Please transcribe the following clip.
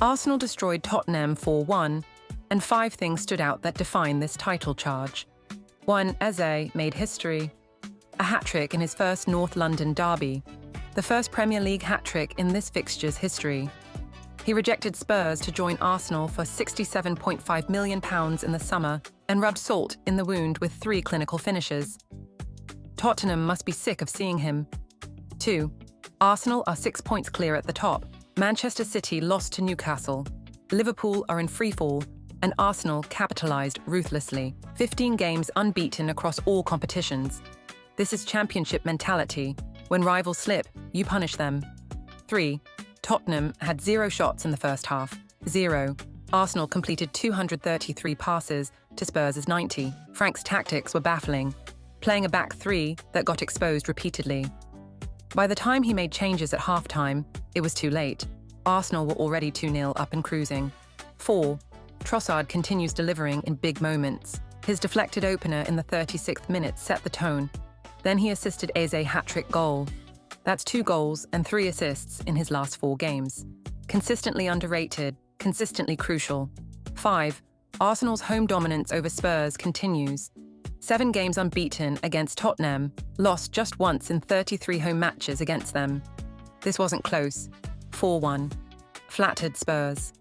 Arsenal destroyed Tottenham 4-1, and 5 things stood out that define this title charge. 1. Eze made history. A hat-trick in his first North London derby, the first Premier League hat-trick in this fixture's history. He rejected Spurs to join Arsenal for £67.5 million in the summer and rubbed salt in the wound with 3 clinical finishes. Tottenham must be sick of seeing him. 2. Arsenal are 6 points clear at the top. Manchester City lost to Newcastle. Liverpool are in freefall, and Arsenal capitalised ruthlessly. 15 games unbeaten across all competitions. This is championship mentality. When rivals slip, you punish them. 3. Tottenham had 0 shots in the first half. 0. Arsenal completed 233 passes to Spurs' 90. Frank's tactics were baffling, playing a back 3 that got exposed repeatedly. By the time he made changes at halftime, it was too late. Arsenal were already 2-0 up and cruising. 4. Trossard continues delivering in big moments. His deflected opener in the 36th minute set the tone. Then he assisted Eze's hat-trick goal. That's 2 goals and 3 assists in his last 4 games. Consistently underrated, consistently crucial. 5. Arsenal's home dominance over Spurs continues. 7 games unbeaten against Tottenham, lost just once in 33 home matches against them. This wasn't close. 4-1. Flattered Spurs.